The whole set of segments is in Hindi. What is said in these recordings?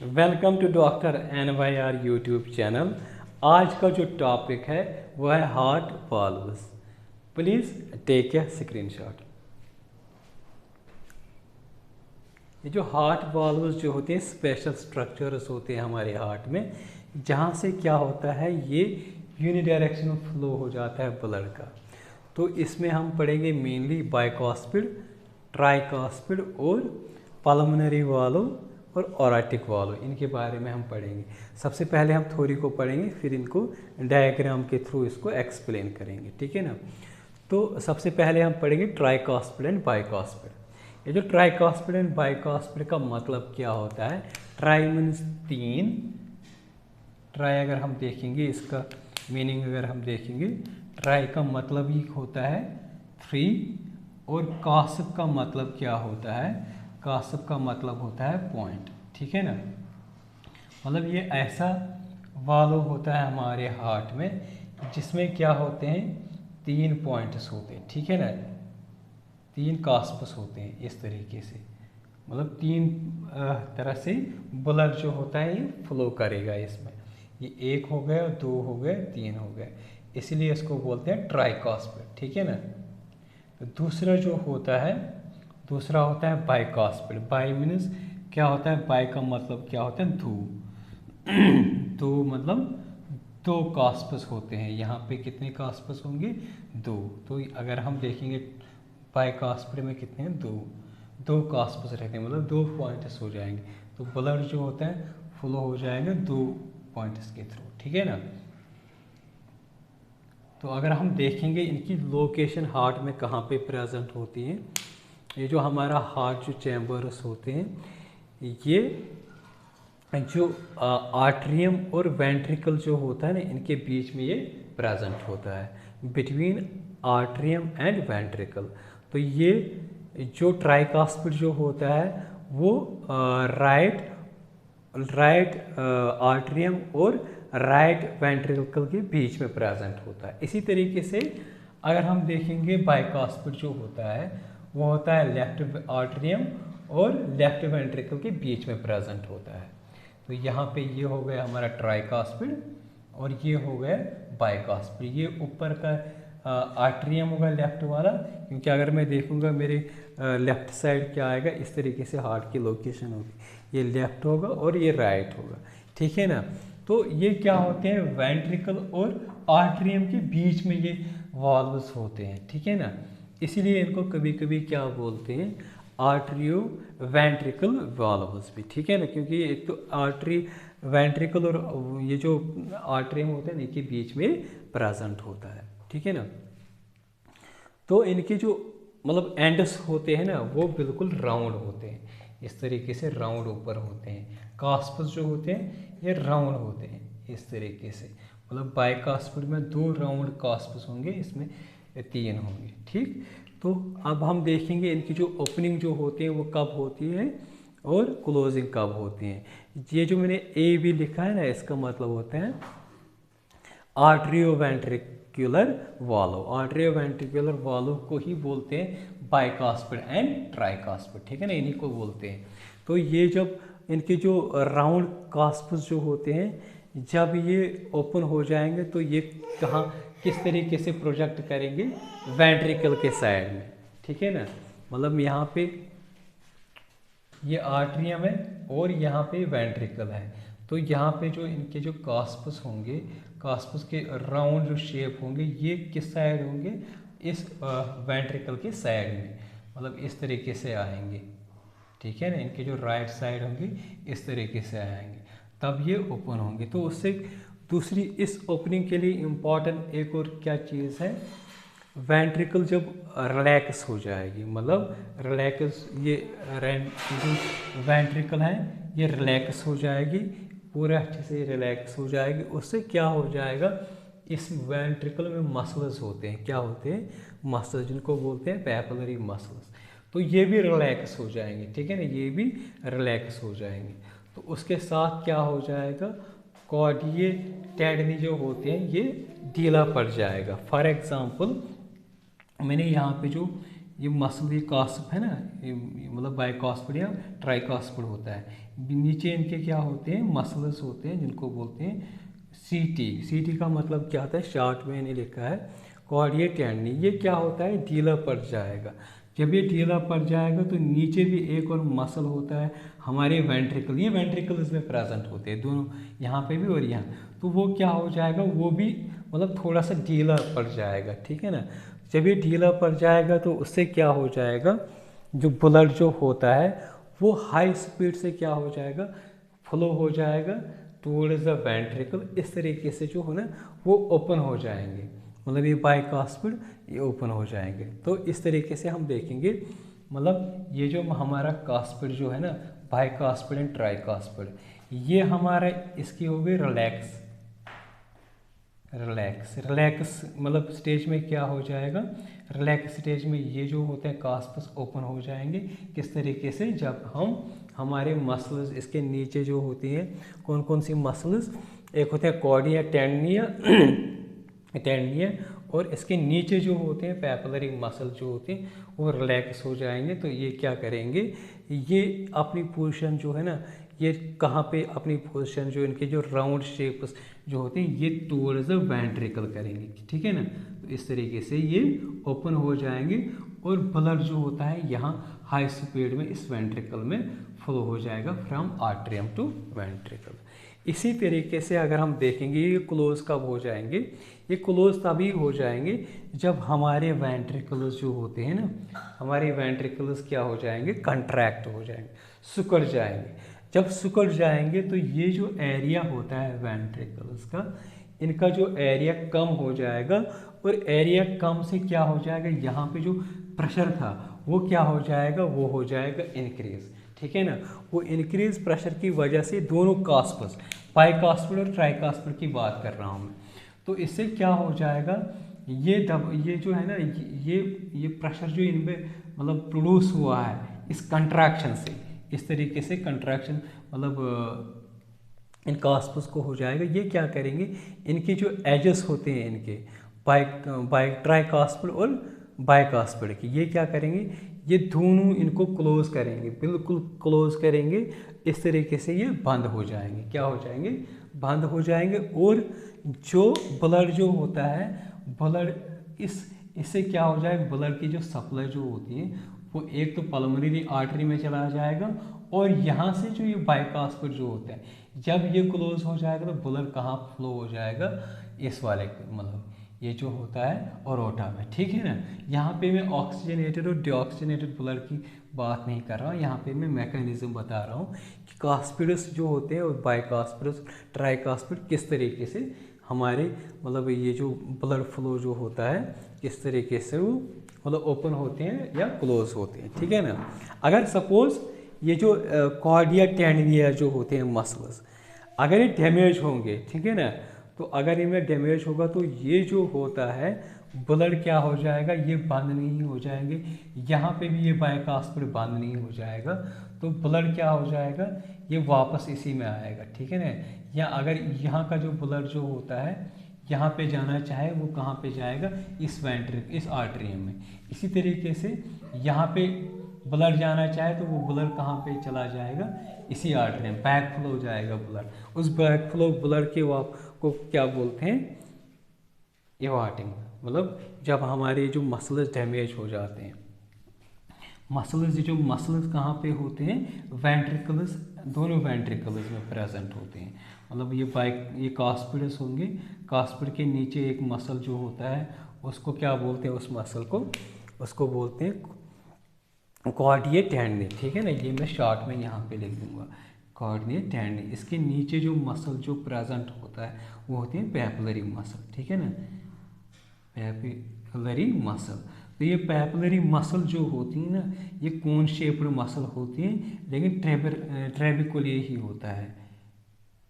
Welcome to doctor NYR YouTube channel. आज का जो टॉपिक है वो है heart valves. Please take a screenshot. ये जो हार्ट वाल्व्स जो होते हैं स्पेशल स्ट्रक्चर्स होते हैं हमारे हार्ट में, जहाँ से क्या होता है ये यूनिडायरेक्शनल फ्लो हो जाता है ब्लड का। तो इसमें हम पढ़ेंगे मेनली बाइकॉस्पिड, ट्राइकॉस्पिड और पल्मोनरी वाल्व और ऑराटिक वाल्व, इनके बारे में हम पढ़ेंगे। सबसे पहले हम थ्योरी को पढ़ेंगे, फिर इनको डायग्राम के थ्रू इसको एक्सप्लेन करेंगे, ठीक है ना। तो सबसे पहले हम पढ़ेंगे ट्राइकॉस्पिड एंड बाइकॉस्पिड। ये जो ट्राइकॉस्पिड एंड बाइकॉस्पिड का मतलब क्या होता है? ट्राई मीन्स तीन, ट्राई अगर हम देखेंगे इसका मीनिंग अगर हम देखेंगे, ट्राई का मतलब ही होता है थ्री, और कॉस्प का मतलब क्या होता है? कॉस्प का मतलब होता है पॉइंट, ठीक है ना। मतलब ये ऐसा वाल्व होता है हमारे हार्ट में जिसमें क्या होते हैं, तीन पॉइंट्स होते हैं, ठीक है ना। तीन कॉस्प्स होते हैं इस तरीके से, मतलब तीन तरह से ब्लड जो होता है ये फ्लो करेगा इसमें। ये एक हो गया, दो हो गए, तीन हो गए, इसलिए इसको बोलते हैं ट्राइकॉस्पिड, ठीक है ना। तो दूसरा जो होता है, दूसरा होता है बाइकॉस्पिड। बाई मीन्स क्या होता है? बाई का मतलब क्या होता है? दो। दो मतलब दो कॉस्पस होते हैं। यहाँ पे कितने कॉस्पस होंगे? दो। तो अगर हम देखेंगे बाइकॉस्पिड में कितने हैं? दो। दो कॉस्पस रहते हैं, मतलब दो पॉइंट्स हो जाएंगे। तो ब्लड जो होता है फ्लो हो जाएगा दो पॉइंट्स के थ्रू, ठीक है ना। तो अगर हम देखेंगे इनकी लोकेशन हार्ट में कहाँ पे प्रेजेंट होती है, ये जो हमारा हार्ट जो चैम्बर्स होते हैं, ये जो आर्ट्रियम और वेंट्रिकल जो होता है ना, इनके बीच में ये प्रेजेंट होता है, बिटवीन आर्ट्रियम एंड वेंट्रिकल। तो ये जो ट्राइकॉस्पिड जो होता है वो राइट आर्ट्रियम और राइट वेंट्रिकल के बीच में प्रेजेंट होता है। इसी तरीके से अगर हम देखेंगे बाइकॉस्पिड जो होता है वो होता है लेफ्ट आर्ट्रियम और लेफ्ट वेंट्रिकल के बीच में प्रेजेंट होता है। तो यहाँ पे ये हो गया हमारा ट्राइकॉस्पिड और ये हो गया बाइकॉस्पिड। ये ऊपर का आर्ट्रियम होगा लेफ्ट वाला, क्योंकि अगर मैं देखूंगा मेरे लेफ्ट साइड क्या आएगा, इस तरीके से हार्ट की लोकेशन होगी, ये लेफ्ट होगा और ये राइट होगा, ठीक है ना। तो ये क्या होते हैं? वेंट्रिकल और आर्ट्रियम के बीच में ये वाल्व्स होते हैं, ठीक है ना। इसीलिए इनको कभी कभी क्या बोलते हैं? आर्ट्रियो वेंट्रिकल वाल्व्स भी, ठीक है ना, क्योंकि एक तो आर्टरी वेंट्रिकल और ये जो आर्ट्रियम होते हैं इनके बीच में प्रेजेंट होता है, ठीक है ना। तो इनके जो मतलब एंड्स होते हैं ना वो बिल्कुल राउंड होते हैं, इस तरीके से राउंड ऊपर होते हैं। कास्पस जो होते हैं ये राउंड होते हैं इस तरीके से, मतलब बाइकॉस्पिड में दो राउंड कास्पस होंगे, इसमें तीन होंगे, ठीक। तो अब हम देखेंगे इनकी जो ओपनिंग जो होती है वो कब होती है और क्लोजिंग कब होती है। ये जो मैंने ए बी लिखा है ना, इसका मतलब होता है आर्ट्रियोवेंट्रिकुलर वाल्व। आर्ट्रियोवेंट्रिकुलर वाल्व को ही बोलते हैं बाइकॉस्पिड एंड ट्राइकॉस्पिड, ठीक है ना, इन्हीं को बोलते हैं। तो ये जब इनके जो राउंड कास्प्स जो होते हैं जब ये ओपन हो जाएंगे तो ये कहाँ किस तरीके से प्रोजेक्ट करेंगे? वेंट्रिकल के साइड में, ठीक है ना। मतलब यहाँ पे ये आर्ट्रियम है और यहाँ पे वेंट्रिकल है। तो यहाँ पे जो इनके जो कास्पस होंगे, कास्पस के राउंड जो शेप होंगे ये किस साइड होंगे? इस वेंट्रिकल के साइड में, मतलब इस तरीके से आएंगे, ठीक है ना। इनके जो राइट साइड होंगे इस तरीके से आएंगे, तब ये ओपन होंगे। तो उससे दूसरी इस ओपनिंग के लिए इम्पॉर्टेंट एक और क्या चीज़ है? वेंट्रिकल जब रिलैक्स हो जाएगी, मतलब रिलैक्स ये जो वेंट्रिकल है ये रिलैक्स हो जाएगी, पूरे अच्छे से रिलैक्स हो जाएगी। उससे क्या हो जाएगा? इस वेंट्रिकल में मसल्स होते हैं, क्या होते हैं? मसल्स, जिनको बोलते हैं पैपिलरी मसल्स। तो ये भी रिलैक्स हो जाएंगे, ठीक है ना, ये भी रिलैक्स हो जाएंगे। तो उसके साथ क्या हो जाएगा? कॉर्डिये टेंडनी जो होते हैं ये ढीला पड़ जाएगा। फॉर एग्जांपल मैंने यहाँ पे जो ये मसल, ये कास्प है ना, ये मतलब बाइकास्पिड या ट्राइकास्पिड होता है। नीचे इनके क्या होते हैं, मसल्स होते हैं जिनको बोलते हैं सीटी। सीटी का मतलब क्या होता है, शॉर्ट में इन्हें लिखा है कॉर्डिया टेंडनी। ये क्या होता है, ढीला पड़ जाएगा। जब ये ढीला पड़ जाएगा तो नीचे भी एक और मसल होता है हमारे वेंट्रिकल, ये वेंट्रिकल्स में प्रेजेंट होते हैं दोनों, यहाँ पे भी और यहाँ। तो वो क्या हो जाएगा, वो भी मतलब थोड़ा सा ढीला पड़ जाएगा, ठीक है ना। जब ये ढीला पड़ जाएगा तो उससे क्या हो जाएगा, जो ब्लड जो होता है वो हाई स्पीड से क्या हो जाएगा, फ्लो हो जाएगा टूवर्ड्स द वेंट्रिकल। इस तरीके से जो है ना वो ओपन हो जाएंगे, मतलब ये बाइकास्पिड ये ओपन हो जाएंगे। तो इस तरीके से हम देखेंगे, मतलब ये जो हमारा कास्पिड जो है ना, बाइकास्पिड एंड ट्राइकास्पिड, ये हमारा इसकी हो गई रिलैक्स। रिलैक्स मतलब स्टेज में क्या हो जाएगा, रिलैक्स स्टेज में ये जो होते हैं कास्पस ओपन हो जाएंगे। किस तरीके से, जब हम हमारे मसल्स इसके नीचे जो होती हैं, कौन कौन सी मसल्स, एक होते हैं कॉर्डिया टेंडनिया टेंडनिया, और इसके नीचे जो होते हैं पैपिलरी मसल जो होते हैं वो रिलैक्स हो जाएंगे। तो ये क्या करेंगे, ये अपनी पोजीशन जो है ना, ये कहाँ पे अपनी पोजीशन जो इनके जो राउंड शेप्स जो होते हैं ये टूवर्ड्स द वेंट्रिकल करेंगे, ठीक है ना। तो इस तरीके से ये ओपन हो जाएंगे और ब्लड जो होता है यहाँ हाई स्पीड में इस वेंट्रिकल में फ्लो हो जाएगा फ्रॉम आर्टरियम टू वेंट्रिकल। इसी तरीके से अगर हम देखेंगे ये क्लोज कब हो जाएंगे, ये क्लोज तभी हो जाएंगे जब हमारे वेंट्रिकल्स जो होते हैं ना, हमारे वेंट्रिकल्स क्या हो जाएंगे, कंट्रैक्ट हो जाएंगे, सिकुड़ जाएंगे। जब सिकुड़ जाएंगे तो ये जो एरिया होता है वेंट्रिकल्स का, इनका जो एरिया कम हो जाएगा, और एरिया कम से क्या हो जाएगा, यहाँ पे जो प्रेशर था वो क्या हो जाएगा, वो हो जाएगा इंक्रीज, ठीक है ना। वो इंक्रीज प्रेशर की वजह से दोनों कास्पस, बाइकास्पिड और ट्राइकास्पिड की बात कर रहा हूँ मैं, तो इससे क्या हो जाएगा, ये जो है ना, ये प्रेशर जो इनमें मतलब प्रोड्यूस हुआ है इस कंट्रैक्शन से, इस तरीके से कंट्रैक्शन मतलब इन कास्पस को हो जाएगा। ये क्या करेंगे, इनके जो एजेस होते हैं इनके ट्राइकास्पिड और बाइकास्पिड की, ये क्या करेंगे, ये दोनों इनको क्लोज करेंगे, बिल्कुल क्लोज करेंगे। इस तरीके से ये बंद हो जाएंगे, क्या हो जाएंगे, बंद हो जाएंगे। और जो ब्लड जो होता है, ब्लड इससे क्या हो जाएगा, ब्लड की जो सप्लाई जो होती है वो एक तो पल्मोनरी आर्टरी में चला जाएगा, और यहाँ से जो ये बाइकास्पिड जो होता है जब ये क्लोज हो जाएगा तो ब्लड कहाँ फ्लो हो जाएगा, इस वाले मतलब ये जो होता है ओरोटा में, ठीक है ना। यहाँ पे मैं ऑक्सीजनेटेड और डीऑक्सीजनेटेड ब्लड की बात नहीं कर रहा हूँ, यहाँ पे मैं मैकेनिज्म बता रहा हूँ कि कास्पिडस जो होते हैं और बाइकास्पिडस ट्राइकास्पिड किस तरीके से हमारे मतलब ये जो ब्लड फ्लो जो होता है किस तरीके से वो मतलब ओपन होते हैं या क्लोज होते हैं, ठीक है ना। अगर सपोज ये जो कॉर्डिया टेंडनिया जो होते हैं मसल्स, अगर ये डैमेज होंगे, ठीक है ना, तो अगर इनमें डैमेज होगा तो ये जो होता है ब्लड क्या हो जाएगा, ये बंद नहीं हो जाएंगे, यहाँ पे भी ये बाइकास्पिड बंद नहीं हो जाएगा, तो ब्लड क्या हो जाएगा, ये वापस इसी में आएगा, ठीक है ना। या अगर यहाँ का जो ब्लड जो होता है यहाँ पे जाना चाहे वो कहाँ पे जाएगा, इस वेंट्रिकल इस आर्टरियम में। इसी तरीके से यहाँ पे ब्लड जाना चाहे तो वो ब्लड कहाँ पे चला जाएगा, इसी आर्टरी में बैक फ्लो हो जाएगा ब्लड। उस बैक फ्लो ब्लड के को क्या बोलते हैं, एवार्टिंग। मतलब जब हमारे जो मसल्स डैमेज हो जाते हैं, मसल्स कहाँ पे होते हैं, वेंट्रिकल्स, दोनों वेंट्रिकल्स में प्रेजेंट होते हैं। मतलब ये कास्पिडस होंगे, कास्पिड के नीचे एक मसल जो होता है उसको क्या बोलते हैं, उस मसल को उसको बोलते हैं कॉर्डिया टेंडनी, ठीक है ना। ये मैं शॉर्ट में यहाँ पे लिख दूंगा कॉर्डिया टेंडनी। इसके नीचे जो मसल जो प्रेजेंट होता है वो होती है पैपिलरी मसल, ठीक है ना, पैपिलरी मसल। तो ये पैपिलरी मसल जो होती है ना, ये कोन शेप्ड मसल होती हैं, लेकिन ट्रेबिकुलर ही होता है,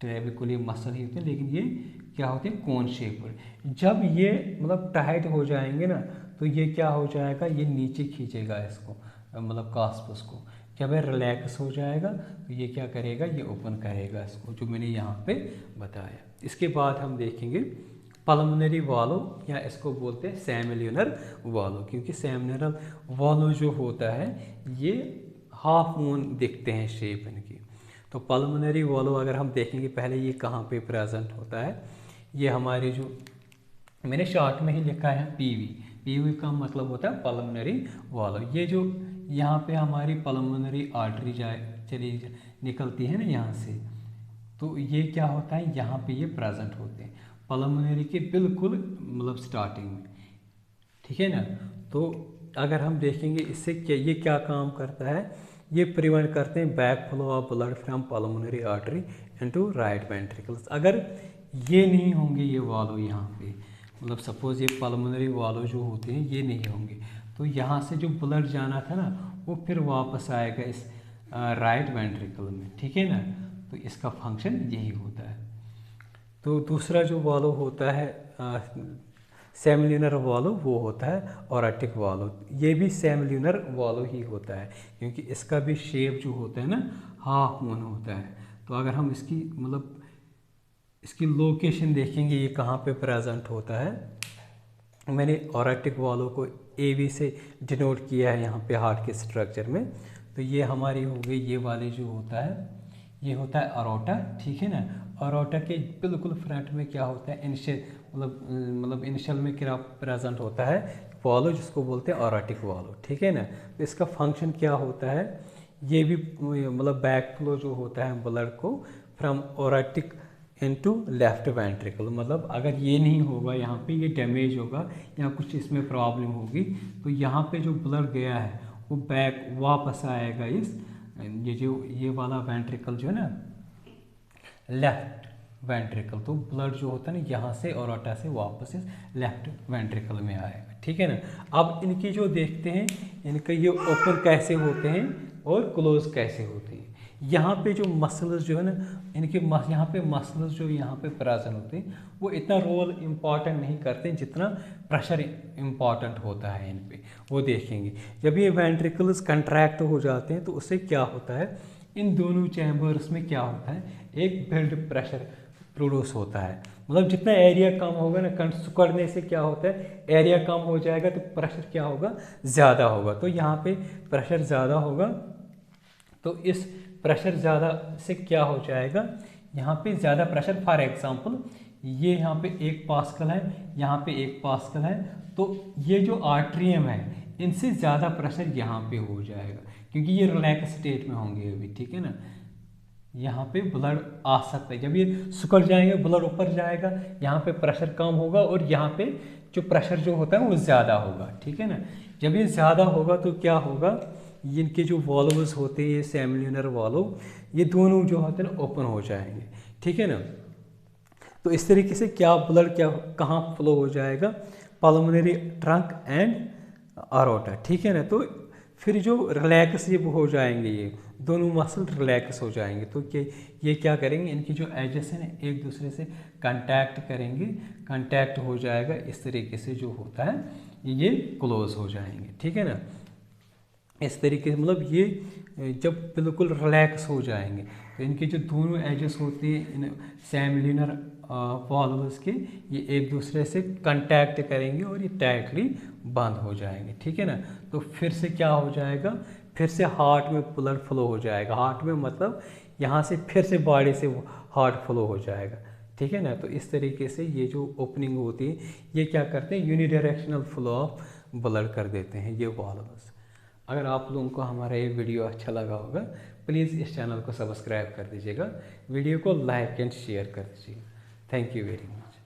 ट्रेबिकुलर मसल ही होते हैं, लेकिन ये क्या होते हैं, कोन शेप्ड। जब ये मतलब टाइट हो जाएंगे ना तो ये क्या हो जाएगा, ये नीचे खींचेगा इसको, मतलब कास्पस को। जब ये रिलैक्स हो जाएगा तो ये क्या करेगा, ये ओपन करेगा इसको, जो मैंने यहाँ पे बताया। इसके बाद हम देखेंगे पल्मोनरी वाल्व या इसको बोलते हैं सेमिल्यूनर वाल्व, क्योंकि सेमिल्यूनर वाल्व जो होता है ये हाफ मून दिखते हैं शेप इनकी। तो पल्मोनरी वाल्व अगर हम देखेंगे पहले ये कहाँ पे प्रेजेंट होता है, ये हमारे जो मैंने शॉर्ट में ही लिखा है पीवी, पीवी का मतलब होता है पल्मोनरी वाल्व। ये जो यहाँ पे हमारी पल्मोनरी आर्टरी चली निकलती है ना यहाँ से, तो ये क्या होता है यहाँ पे ये प्रेजेंट होते हैं पल्मोनरी के बिल्कुल मतलब स्टार्टिंग में, ठीक है ना। तो अगर हम देखेंगे इससे क्या ये क्या काम करता है, ये प्रिवेंट करते हैं back flow of blood from pulmonary artery into right ventricles. अगर ये नहीं होंगे ये वाल्व यहाँ पे, मतलब सपोज ये पल्मोनरी वाल्व जो होते हैं ये नहीं होंगे, तो यहाँ से जो ब्लड जाना था ना वो फिर वापस आएगा इस राइट वेंट्रिकल में, ठीक है ना। तो इसका फंक्शन यही होता है। तो दूसरा जो वाल्व होता है सेमिल्यूनर वाल्व, वो होता है ऑरेटिक वाल्व। ये भी सेमिल्यूनर वाल्व ही होता है, क्योंकि इसका भी शेप जो होता है ना हाफ मून होता है। तो अगर हम इसकी मतलब इसकी लोकेशन देखेंगे ये कहाँ पे प्रेजेंट होता है, मैंने ऑरेटिक वाल्व को एवी से डिनोट किया है यहाँ पे हार्ट के स्ट्रक्चर में। तो ये हमारी हो गई, ये वाले जो होता है ये होता है अरोटा, ठीक है ना। अरोटा के बिल्कुल फ्रंट में क्या होता है इनिशियल मतलब इनिशियल में क्या प्रेजेंट होता है वाल्व, जिसको बोलते हैं ऑरेटिक वाल्व, ठीक है ना। तो इसका फंक्शन क्या होता है, ये भी मतलब बैक फ्लो जो होता है ब्लड को फ्रॉम ऑरेटिक इनटू लेफ्ट वेंट्रिकल, मतलब अगर ये नहीं होगा यहाँ पे ये डैमेज होगा या कुछ इसमें प्रॉब्लम होगी, तो यहाँ पे जो ब्लड गया है वो बैक वापस आएगा इस ये वाला वेंट्रिकल जो है ना लेफ्ट वेंट्रिकल, तो ब्लड जो होता है ना यहाँ से ऑरोटा से वापस इस लेफ्ट वेंट्रिकल में आएगा, ठीक है ना। अब इनकी जो देखते हैं इनके ये ओपन कैसे होते हैं और क्लोज कैसे होते हैं। यहाँ पे जो मसल्स जो है ना इनके यहाँ पे मसल्स जो यहाँ पे प्रेजेंट होते हैं वो इतना रोल इम्पॉर्टेंट नहीं करते जितना प्रेशर इम्पॉर्टेंट होता है इन पे, वो देखेंगे। जब ये वेंट्रिकल्स कंट्रैक्ट हो जाते हैं तो उससे क्या होता है, इन दोनों चैम्बर्स में क्या होता है एक बिल्ड प्रेशर प्रोड्यूस होता है। मतलब जितना एरिया कम होगा ना सिकुड़ने से क्या होता है एरिया कम हो जाएगा तो प्रेशर क्या होगा ज़्यादा होगा। तो यहाँ पे प्रेशर ज़्यादा होगा, तो इस प्रेशर ज़्यादा से क्या हो जाएगा यहाँ पे ज़्यादा प्रेशर, फॉर एग्जांपल ये यहाँ पे 1 पास्कल है, यहाँ पे 1 पास्कल है, तो ये जो आर्ट्रियम है इनसे ज़्यादा प्रेशर यहाँ पे हो जाएगा क्योंकि ये रिलैक्स स्टेट में होंगे अभी, ठीक है ना। यहाँ पे ब्लड आ सकता है, जब ये सिकुड़ जाएंगे ब्लड ऊपर जाएगा, यहाँ पे प्रेशर कम होगा और यहाँ पे जो प्रेशर जो होता है वो ज़्यादा होगा, ठीक है ना। जब ये ज़्यादा होगा तो क्या होगा, इनके जो वॉल्व्स होते हैं ये सेमिल्यूनर वाल्व, ये दोनों जो होते हैं ना ओपन हो जाएंगे, ठीक है ना। तो इस तरीके से क्या ब्लड क्या कहाँ फ्लो हो जाएगा, पल्मोनरी ट्रंक एंड अरोटा, ठीक है ना। तो फिर जो रिलैक्स ये हो जाएंगे, ये दोनों मसल रिलैक्स हो जाएंगे, तो ये क्या करेंगे इनकी जो एजेस हैं एक दूसरे से कांटेक्ट करेंगे, कांटेक्ट हो जाएगा, इस तरीके से जो होता है ये क्लोज हो जाएंगे, ठीक है ना। इस तरीके से मतलब ये जब बिल्कुल रिलैक्स हो जाएंगे तो इनके जो दोनों एजेस होते हैं इन सेमिल्यूनर वॉल्व्स के, ये एक दूसरे से कांटेक्ट करेंगे और ये टाइटली बंद हो जाएंगे, ठीक है ना। तो फिर से क्या हो जाएगा, फिर से हार्ट में ब्लड फ्लो हो जाएगा, हार्ट में मतलब यहाँ से फिर से बॉडी से हार्ट फ्लो हो जाएगा, ठीक है ना। तो इस तरीके से ये जो ओपनिंग होती है ये क्या करते हैं यूनिडायरेक्शनल फ्लो ऑफ ब्लड कर देते हैं ये वॉल्व्स। अगर आप लोगों को हमारा ये वीडियो अच्छा लगा होगा प्लीज़ इस चैनल को सब्सक्राइब कर दीजिएगा, वीडियो को लाइक एंड शेयर कर दीजिएगा। Thank you very much.